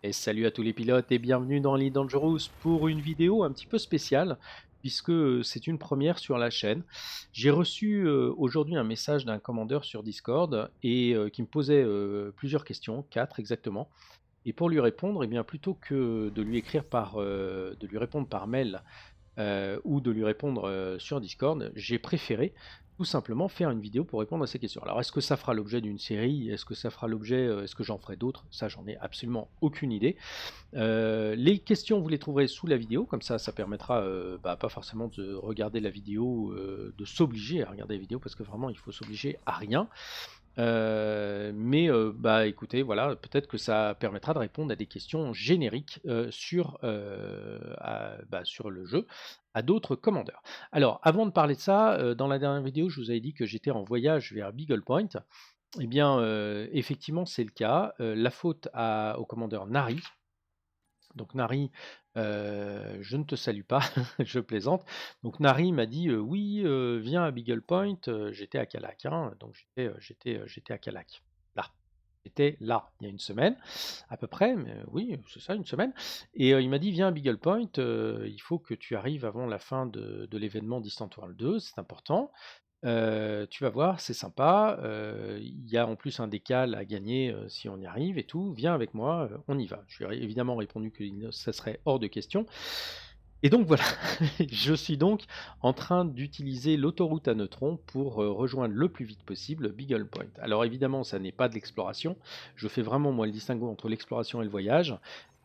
Et salut à tous les pilotes et bienvenue dans Elite Dangerous pour une vidéo un petit peu spéciale puisque c'est une première sur la chaîne. J'ai reçu aujourd'hui un message d'un commandeur sur Discord et qui me posait plusieurs questions, quatre exactement. Et pour lui répondre, eh bien plutôt que de lui écrire de lui répondre par mail ou de lui répondre sur Discord, j'ai préféré tout simplement faire une vidéo pour répondre à ces questions. Alors est-ce que ça fera l'objet d'une série? Est-ce que ça fera l'objet, est-ce que j'en ferai d'autres? Ça, j'en ai absolument aucune idée. Les questions, vous les trouverez sous la vidéo, comme ça permettra pas forcément de regarder la vidéo, de s'obliger à regarder la vidéo, parce que vraiment il faut s'obliger à rien. Écoutez, voilà, peut-être que ça permettra de répondre à des questions génériques sur le jeu, à d'autres commandeurs. Alors, avant de parler de ça, dans la dernière vidéo, je vous avais dit que j'étais en voyage vers Beagle Point. Eh bien, effectivement, c'est le cas. La faute au commandeur Nari. Donc Nari, je ne te salue pas, je plaisante. Donc Nari m'a dit, «Oui, viens à Beagle Point», j'étais à Calac, hein, donc j'étais à Calac. Là. J'étais là, il y a une semaine à peu près, mais oui, c'est ça, une semaine. Et il m'a dit: «Viens à Beagle Point, il faut que tu arrives avant la fin de l'événement Distant World 2, c'est important». Tu vas voir, c'est sympa, il y a en plus un décal à gagner, si on y arrive et tout. Viens avec moi, on y va. Je lui ai évidemment répondu que ça serait hors de question et donc voilà, je suis donc en train d'utiliser l'autoroute à neutrons pour, rejoindre le plus vite possible Beagle Point. Alors évidemment, ça n'est pas de l'exploration. Je fais vraiment moi le distinguo entre l'exploration et le voyage.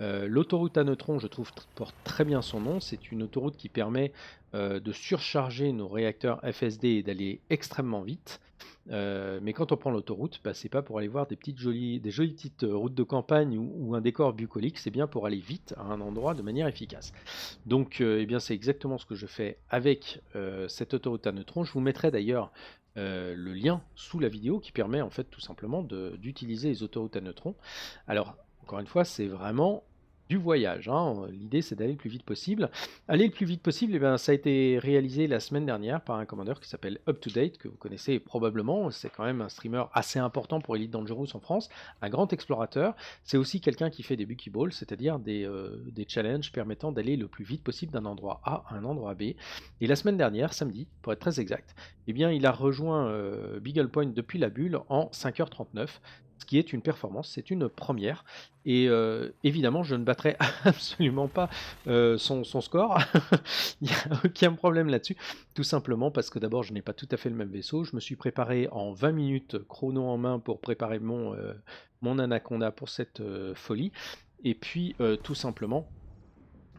L'autoroute à neutrons, je trouve, porte très bien son nom. C'est une autoroute qui permet, de surcharger nos réacteurs FSD et d'aller extrêmement vite. Mais quand on prend l'autoroute, c'est pas pour aller voir des jolies petites routes de campagne ou un décor bucolique, c'est bien pour aller vite à un endroit de manière efficace. Donc, eh bien, c'est exactement ce que je fais avec cette autoroute à neutrons. Je vous mettrai d'ailleurs le lien sous la vidéo qui permet en fait tout simplement d'utiliser les autoroutes à neutrons. Alors, encore une fois, c'est vraiment du voyage, hein. L'idée, c'est d'aller le plus vite possible. Aller le plus vite possible, eh ben, ça a été réalisé la semaine dernière par un commandeur qui s'appelle UpToDate, que vous connaissez probablement. C'est quand même un streamer assez important pour Elite Dangerous en France, un grand explorateur. C'est aussi quelqu'un qui fait des buckyballs, c'est-à-dire des challenges permettant d'aller le plus vite possible d'un endroit A à un endroit B. Et la semaine dernière, samedi, pour être très exact, eh bien, il a rejoint Beagle Point depuis la bulle en 5h39, ce qui est une performance, c'est une première. Et évidemment, je ne battrai absolument pas son score. Il n'y a aucun problème là-dessus. Tout simplement parce que d'abord, je n'ai pas tout à fait le même vaisseau. Je me suis préparé en 20 minutes, chrono en main, pour préparer mon Anaconda pour cette folie. Et puis, tout simplement,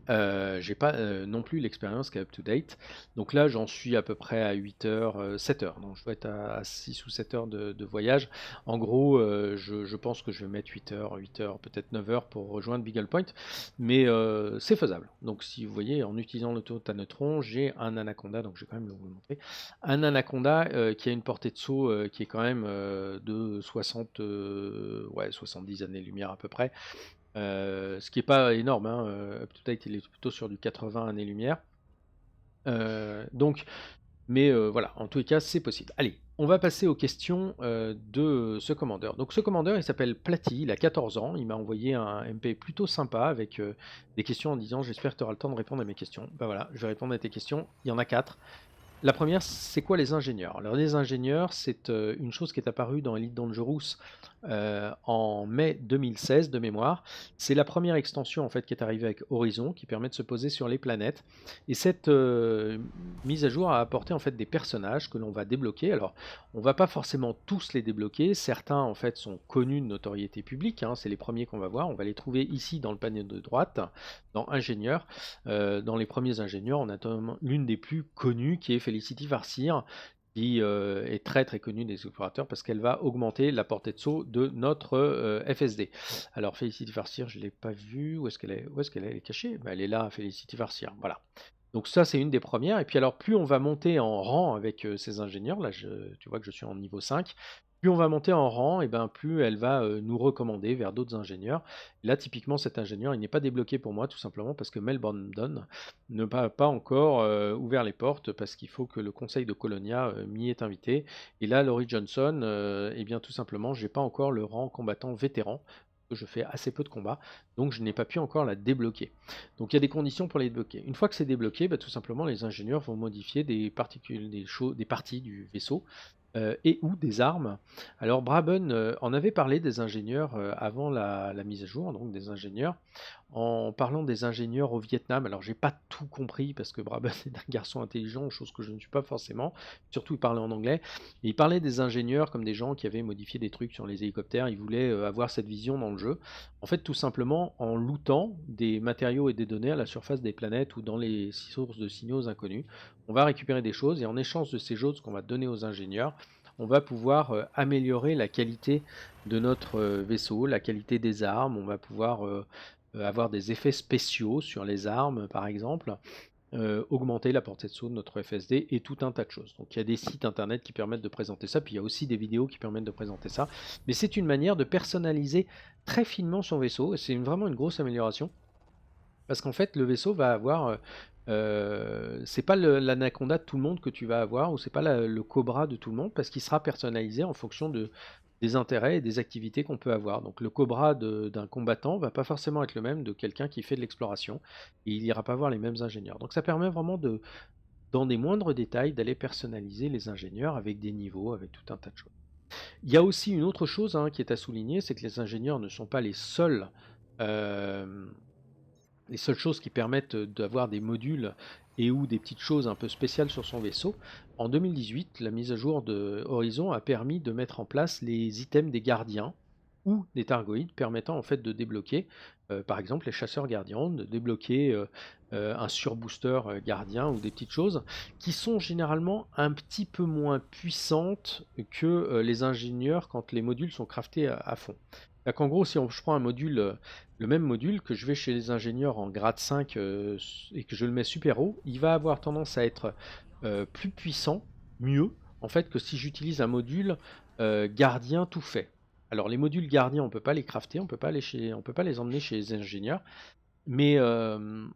j'ai pas, non plus l'expérience qu'a UpToDate. Donc là, j'en suis à peu près à 8 heures, 7 heures. Donc je dois être à 6 ou 7 heures de voyage. En gros, je pense que je vais mettre 8 heures, peut-être 9 heures pour rejoindre Beagle Point, mais c'est faisable. Donc si vous voyez, en utilisant l'autoroute à neutrons, j'ai un Anaconda, donc je vais quand même vous le montrer. Un Anaconda, qui a une portée de saut, qui est quand même, de 60, ouais 70 années-lumière à peu près. Ce qui est pas énorme, hein, UpToDate il est plutôt sur du 80 années-lumière. Donc voilà, en tous les cas, c'est possible. Allez, on va passer aux questions, de ce commandeur. Donc ce commandeur, il s'appelle Platy, il a 14 ans, il m'a envoyé un MP plutôt sympa avec, des questions en disant: «J'espère que tu auras le temps de répondre à mes questions». Bah voilà, je vais répondre à tes questions, il y en a 4. La première, c'est quoi les ingénieurs? Alors les ingénieurs, c'est, une chose qui est apparue dans Elite Dangerous, en mai 2016 de mémoire. C'est la première extension en fait qui est arrivée avec Horizon, qui permet de se poser sur les planètes et cette, mise à jour a apporté en fait des personnages que l'on va débloquer. Alors, on va pas forcément tous les débloquer, certains en fait sont connus de notoriété publique, hein, c'est les premiers qu'on va voir. On va les trouver ici dans le panneau de droite, dans ingénieurs. Dans les premiers ingénieurs, on a notamment l'une des plus connues qui est Felicity Farseer, qui est très très connue des explorateurs parce qu'elle va augmenter la portée de saut de notre FSD. Alors Felicity Farseer, je ne l'ai pas vue, où est-ce qu'elle est? Où est-ce qu'elle est? Elle est cachée? Elle est là, Felicity Farseer, voilà. Donc ça, c'est une des premières. Et puis alors, plus on va monter en rang avec ces ingénieurs, là, tu vois que je suis en niveau 5, plus on va monter en rang, et ben plus elle va nous recommander vers d'autres ingénieurs. Là, typiquement, cet ingénieur, il n'est pas débloqué pour moi, tout simplement parce que Mel Brandon ne m'a pas encore ouvert les portes, parce qu'il faut que le conseil de Colonia m'y ait invité. Et là, Laurie Johnson, eh bien, tout simplement, j'ai pas encore le rang combattant vétéran. que je fais assez peu de combats, donc je n'ai pas pu encore la débloquer. Donc il y a des conditions pour les débloquer. Une fois que c'est débloqué, bah, tout simplement les ingénieurs vont modifier des particules, des parties du vaisseau et ou des armes. Alors Braben en avait parlé des ingénieurs avant la mise à jour, donc des ingénieurs, en parlant des ingénieurs au Vietnam. Alors j'ai pas tout compris parce que Braben est un garçon intelligent, chose que je ne suis pas forcément, surtout il parlait en anglais. Et il parlait des ingénieurs comme des gens qui avaient modifié des trucs sur les hélicoptères, ils voulaient avoir cette vision dans le jeu. En fait tout simplement en lootant des matériaux et des données à la surface des planètes ou dans les sources de signaux inconnus. On va récupérer des choses et en échange de ces choses qu'on va donner aux ingénieurs, on va pouvoir améliorer la qualité de notre vaisseau, la qualité des armes, on va pouvoir avoir des effets spéciaux sur les armes par exemple, augmenter la portée de saut de notre FSD et tout un tas de choses. Donc il y a des sites internet qui permettent de présenter ça, puis il y a aussi des vidéos qui permettent de présenter ça. Mais c'est une manière de personnaliser très finement son vaisseau, et c'est vraiment une grosse amélioration. Parce qu'en fait, le vaisseau va avoir. C'est pas l'anaconda de tout le monde que tu vas avoir, ou c'est pas le cobra de tout le monde, parce qu'il sera personnalisé en fonction des intérêts et des activités qu'on peut avoir. Donc le cobra d'un combattant va pas forcément être le même de quelqu'un qui fait de l'exploration, et il ira pas voir les mêmes ingénieurs. Donc ça permet vraiment dans des moindres détails, d'aller personnaliser les ingénieurs avec des niveaux, avec tout un tas de choses. Il y a aussi une autre chose qui est à souligner, c'est que les ingénieurs ne sont pas euh, les seules choses qui permettent d'avoir des modules et ou des petites choses un peu spéciales sur son vaisseau. En 2018, la mise à jour de Horizon a permis de mettre en place les items des gardiens ou des Targoïdes permettant en fait de débloquer, par exemple les chasseurs gardiens, de débloquer un surbooster gardien ou des petites choses qui sont généralement un petit peu moins puissantes que les ingénieurs quand les modules sont craftés à fond. Donc en gros, si je prends un module, le même module que je vais chez les ingénieurs en grade 5 et que je le mets super haut, il va avoir tendance à être plus puissant, mieux, en fait, que si j'utilise un module gardien tout fait. Alors les modules gardiens, on peut pas les crafter, on peut pas les emmener chez les ingénieurs, mais, euh,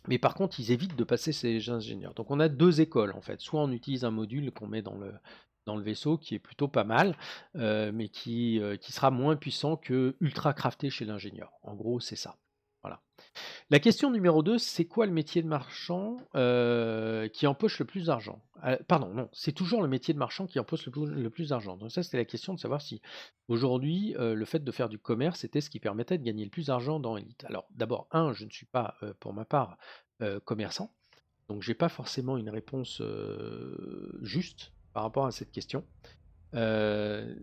mais par contre, ils évitent de passer ces ingénieurs. Donc on a deux écoles en fait. Soit on utilise un module qu'on met dans le vaisseau qui est plutôt pas mal, mais qui sera moins puissant que ultra crafté chez l'ingénieur. En gros, c'est ça. Voilà. La question numéro 2, c'est quoi le métier de marchand qui empoche le plus d'argent? Pardon, non, c'est toujours le métier de marchand qui empoche le plus d'argent. Donc ça, c'était la question de savoir si aujourd'hui, le fait de faire du commerce était ce qui permettait de gagner le plus d'argent dans Elite. Alors d'abord, je ne suis pas, pour ma part, commerçant, donc j'ai pas forcément une réponse juste par rapport à cette question. Euh,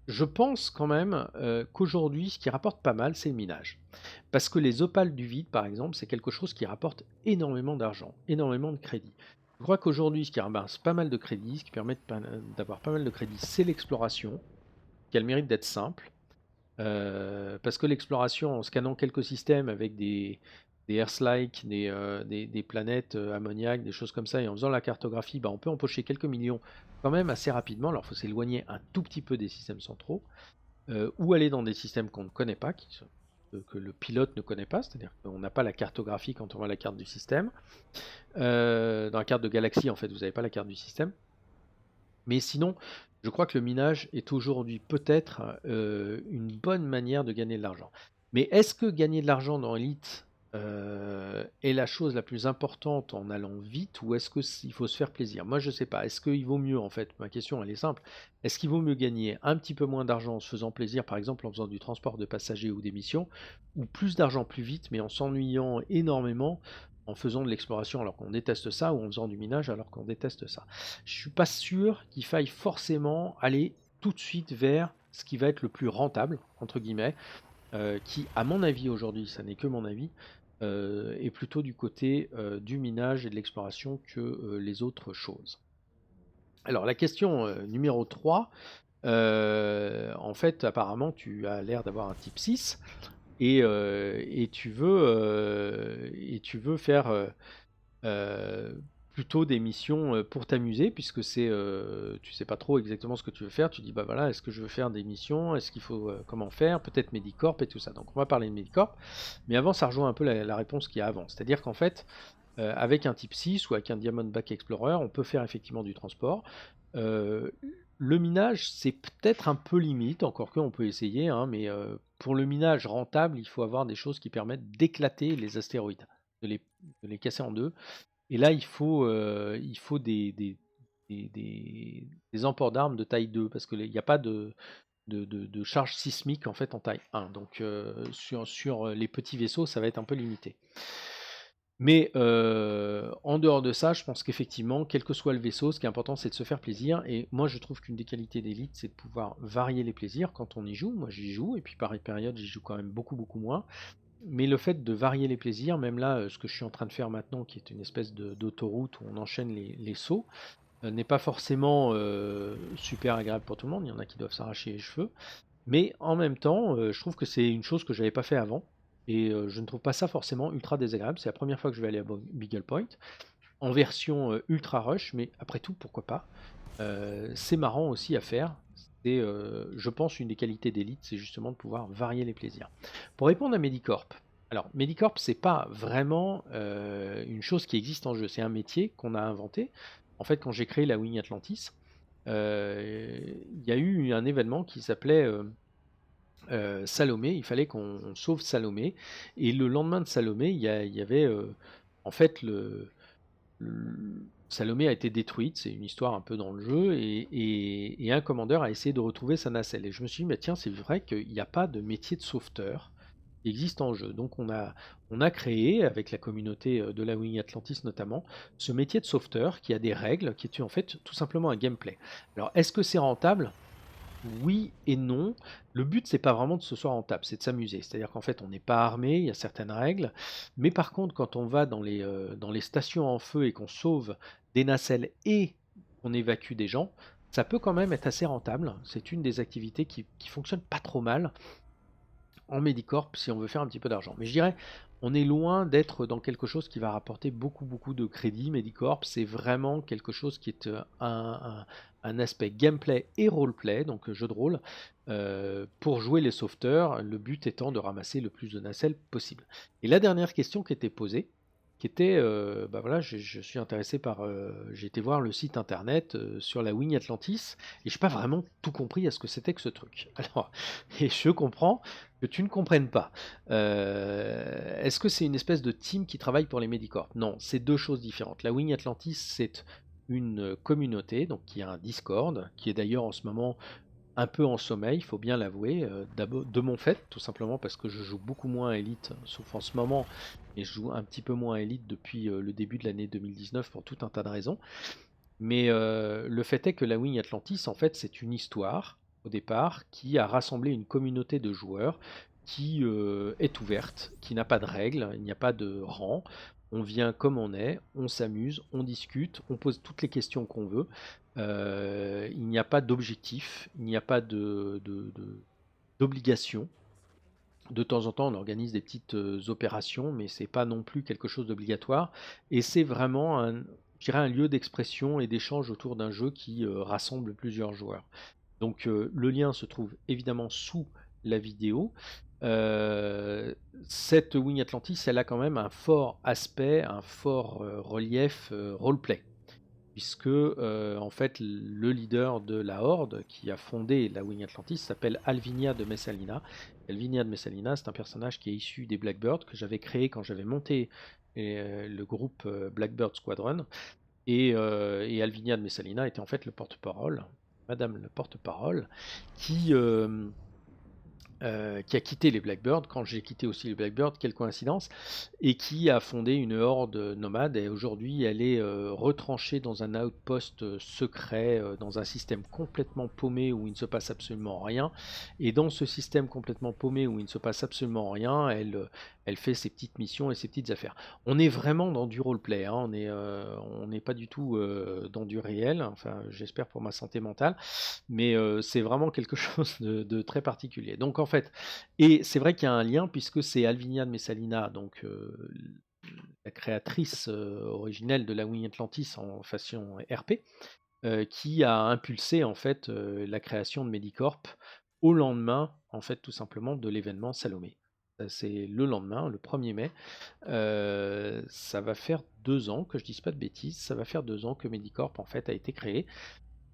je pense quand même qu'aujourd'hui, ce qui rapporte pas mal, c'est le minage. Parce que les opales du vide, par exemple, c'est quelque chose qui rapporte énormément d'argent, énormément de crédit. Je crois qu'aujourd'hui, ce qui ramasse pas mal de crédit, ce qui permet d'avoir pas mal de crédit, c'est l'exploration, qui a le mérite d'être simple. Parce que l'exploration, en scannant quelques systèmes avec des Earth-like, des planètes ammoniaques, des choses comme ça, et en faisant la cartographie, on peut empocher quelques millions quand même assez rapidement. Alors il faut s'éloigner un tout petit peu des systèmes centraux, ou aller dans des systèmes qu'on ne connaît pas, que le pilote ne connaît pas, c'est-à-dire qu'on n'a pas la cartographie quand on voit la carte du système. Dans la carte de galaxie, en fait, vous n'avez pas la carte du système. Mais sinon, je crois que le minage est aujourd'hui peut-être une bonne manière de gagner de l'argent. Mais est-ce que gagner de l'argent dans Elite est la chose la plus importante en allant vite, ou est-ce qu'il faut se faire plaisir? Moi, je ne sais pas. Est-ce qu'il vaut mieux, en fait, ma question, elle est simple. Est-ce qu'il vaut mieux gagner un petit peu moins d'argent en se faisant plaisir, par exemple en faisant du transport de passagers ou des missions, ou plus d'argent plus vite, mais en s'ennuyant énormément en faisant de l'exploration alors qu'on déteste ça, ou en faisant du minage alors qu'on déteste ça? Je suis pas sûr qu'il faille forcément aller tout de suite vers ce qui va être le plus rentable, entre guillemets, qui, à mon avis aujourd'hui, ça n'est que mon avis, est plutôt du côté du minage et de l'exploration que les autres choses. Alors la question numéro 3, en fait apparemment tu as l'air d'avoir un type 6 et tu veux faire euh, plutôt des missions pour t'amuser, puisque tu sais pas trop exactement ce que tu veux faire. Tu dis bah voilà, est-ce que je veux faire des missions, est-ce qu'il faut comment faire, peut-être Medicorp et tout ça. Donc on va parler de Medicorp, mais avant ça rejoint un peu la réponse qu'il y a avant, c'est-à-dire qu'en fait avec un type 6 ou avec un Diamondback Explorer, on peut faire effectivement du transport. Euh, le minage, c'est peut-être un peu limite, encore qu'on peut essayer, hein, mais pour le minage rentable, il faut avoir des choses qui permettent d'éclater les astéroïdes, de les, de les casser en deux. Et là, il faut des emports d'armes de taille 2 parce qu'il n'y a pas de charge sismique en fait en taille 1. Donc sur les petits vaisseaux, ça va être un peu limité. Mais en dehors de ça, je pense qu'effectivement, quel que soit le vaisseau, ce qui est important, c'est de se faire plaisir. Et moi, je trouve qu'une des qualités d'Elite, c'est de pouvoir varier les plaisirs quand on y joue. Moi, j'y joue, et puis par période, j'y joue quand même beaucoup, beaucoup moins. Mais le fait de varier les plaisirs, même là, ce que je suis en train de faire maintenant, qui est une espèce d'autoroute où on enchaîne les sauts, n'est pas forcément super agréable pour tout le monde. Il y en a qui doivent s'arracher les cheveux. Mais en même temps, je trouve que c'est une chose que j'avais pas fait avant. Et je ne trouve pas ça forcément ultra désagréable. C'est la première fois que je vais aller à Beagle Point en version ultra rush, mais après tout, pourquoi pas. C'est marrant aussi à faire. C'est, je pense, une des qualités d'Elite, c'est justement de pouvoir varier les plaisirs. Pour répondre à Medicorp, alors Medicorp, c'est pas vraiment une chose qui existe en jeu, c'est un métier qu'on a inventé. En fait, quand j'ai créé la Wing Atlantis, il y a eu un événement qui s'appelait Salomé, il fallait qu'on sauve Salomé, et le lendemain de Salomé, il y avait en fait Salomé a été détruite, c'est une histoire un peu dans le jeu, et un commandeur a essayé de retrouver sa nacelle. Et je me suis dit, mais tiens, c'est vrai qu'il n'y a pas de métier de sauveteur qui existe en jeu. Donc on a créé, avec la communauté de la Wing Atlantis notamment, ce métier de sauveteur qui a des règles, qui est en fait tout simplement un gameplay. Alors est-ce que c'est rentable? Oui et non. Le but, c'est pas vraiment de ce soit rentable, c'est de s'amuser. C'est-à-dire qu'en fait, on n'est pas armé, il y a certaines règles. Mais par contre, quand on va dans les stations en feu et qu'on sauve des nacelles et qu'on évacue des gens, ça peut quand même être assez rentable. C'est une des activités qui fonctionne pas trop mal en Medicorp si on veut faire un petit peu d'argent. Mais je dirais, on est loin d'être dans quelque chose qui va rapporter beaucoup, beaucoup de crédits. Medicorp, c'est vraiment quelque chose qui est un aspect gameplay et roleplay, donc jeu de rôle, pour jouer les sauveteurs, le but étant de ramasser le plus de nacelles possible. Et la dernière question qui était posée, qui était, bah voilà, je suis intéressé par, j'ai été voir le site internet sur la Wing Atlantis, et je n'ai pas vraiment tout compris à ce que c'était que ce truc. Alors, et je comprends que tu ne comprennes pas. Est-ce que c'est une espèce de team qui travaille pour les Medicorp? Non, c'est deux choses différentes. La Wing Atlantis, c'est une communauté, donc qui a un Discord, qui est d'ailleurs en ce moment un peu en sommeil, il faut bien l'avouer, de mon fait, tout simplement parce que je joue beaucoup moins à Elite, sauf en ce moment, et je joue un petit peu moins à Elite depuis le début de l'année 2019 pour tout un tas de raisons. Mais le fait est que la Wing Atlantis, en fait, c'est une histoire, au départ, qui a rassemblé une communauté de joueurs qui est ouverte, qui n'a pas de règles, il n'y a pas de rang. On vient comme on est, on s'amuse, on discute, on pose toutes les questions qu'on veut. Il n'y a pas d'objectif, il n'y a pas d'obligation. De temps en temps, on organise des petites opérations, mais c'est pas non plus quelque chose d'obligatoire. Et c'est vraiment je dirais un lieu d'expression et d'échange autour d'un jeu qui rassemble plusieurs joueurs. Donc le lien se trouve évidemment sous la vidéo. Cette Wing Atlantis, elle a quand même un fort aspect, un fort relief roleplay puisque en fait le leader de la Horde qui a fondé la Wing Atlantis s'appelle Alvinia de Messalina. Alvinia de Messalina, c'est un personnage qui est issu des Blackbird que j'avais créé quand j'avais monté le groupe Blackbird Squadron. Et Alvinia de Messalina était en fait le porte-parole, Madame le porte-parole, qui, qui a quitté les Blackbirds, quand j'ai quitté aussi les Blackbirds, quelle coïncidence, et qui a fondé une horde nomade, et aujourd'hui elle est retranchée dans un outpost secret, dans un système complètement paumé où il ne se passe absolument rien, et dans ce système complètement paumé où il ne se passe absolument rien, elle fait ses petites missions et ses petites affaires. On est vraiment dans du roleplay, hein, on n'est pas du tout dans du réel, enfin j'espère pour ma santé mentale, mais c'est vraiment quelque chose de très particulier. Donc en fait, et c'est vrai qu'il y a un lien puisque c'est Alvinia de Messalina, donc la créatrice originelle de la Wing Atlantis en façon RP, qui a impulsé en fait la création de Medicorp au lendemain, en fait, tout simplement de l'événement Salomé. C'est le lendemain, le 1er mai. Ça va faire 2 ans, que je dise pas de bêtises, ça va faire 2 ans que Medicorp en fait a été créé.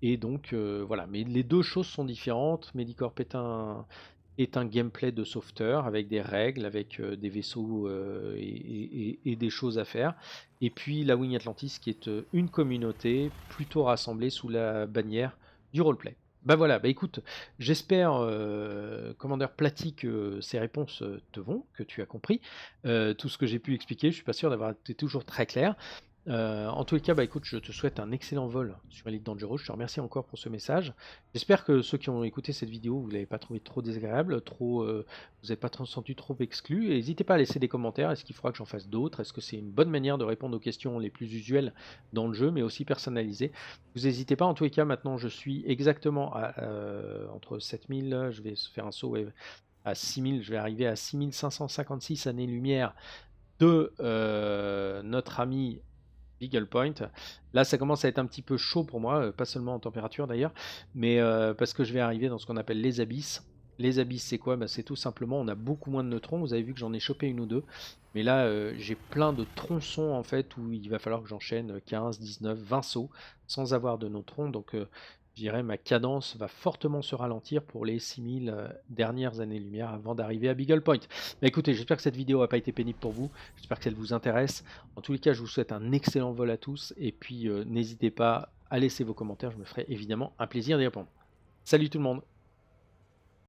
Et donc voilà, mais les 2 choses sont différentes. Medicorp est un gameplay de sauveteur avec des règles, avec, des vaisseaux, et des choses à faire. Et puis la Wing Atlantis qui est, une communauté plutôt rassemblée sous la bannière du roleplay. Bah, voilà, bah, écoute, j'espère, commandeur Platy, que ces réponses, te vont, que tu as compris, tout ce que j'ai pu expliquer. Je suis pas sûr d'avoir été toujours très clair. En tous les cas, bah, écoute, je te souhaite un excellent vol sur Elite Dangerous. Je te remercie encore pour ce message. J'espère que ceux qui ont écouté cette vidéo, vous ne l'avez pas trouvé trop désagréable, vous n'êtes pas senti trop exclu. Et n'hésitez pas à laisser des commentaires. Est-ce qu'il faudra que j'en fasse d'autres? Est-ce que c'est une bonne manière de répondre aux questions les plus usuelles dans le jeu, mais aussi personnalisées? Vous n'hésitez pas. En tous les cas, maintenant, je suis exactement entre 7000, je vais faire un saut, ouais, à 6000, je vais arriver à 6556 années-lumière de notre ami Beagle Point. Là, ça commence à être un petit peu chaud pour moi, pas seulement en température d'ailleurs, mais parce que je vais arriver dans ce qu'on appelle les abysses. Les abysses, c'est quoi? Bah, c'est tout simplement, on a beaucoup moins de neutrons. Vous avez vu que j'en ai chopé une ou deux, mais là, j'ai plein de tronçons en fait où il va falloir que j'enchaîne 15, 19, 20 sauts sans avoir de neutrons. Donc, je dirais ma cadence va fortement se ralentir pour les 6000 dernières années-lumière avant d'arriver à Beagle Point. Bah, écoutez, j'espère que cette vidéo n'a pas été pénible pour vous. J'espère qu'elle vous intéresse. En tous les cas, je vous souhaite un excellent vol à tous et puis n'hésitez pas à laisser vos commentaires, je me ferai évidemment un plaisir d'y répondre. Salut tout le monde!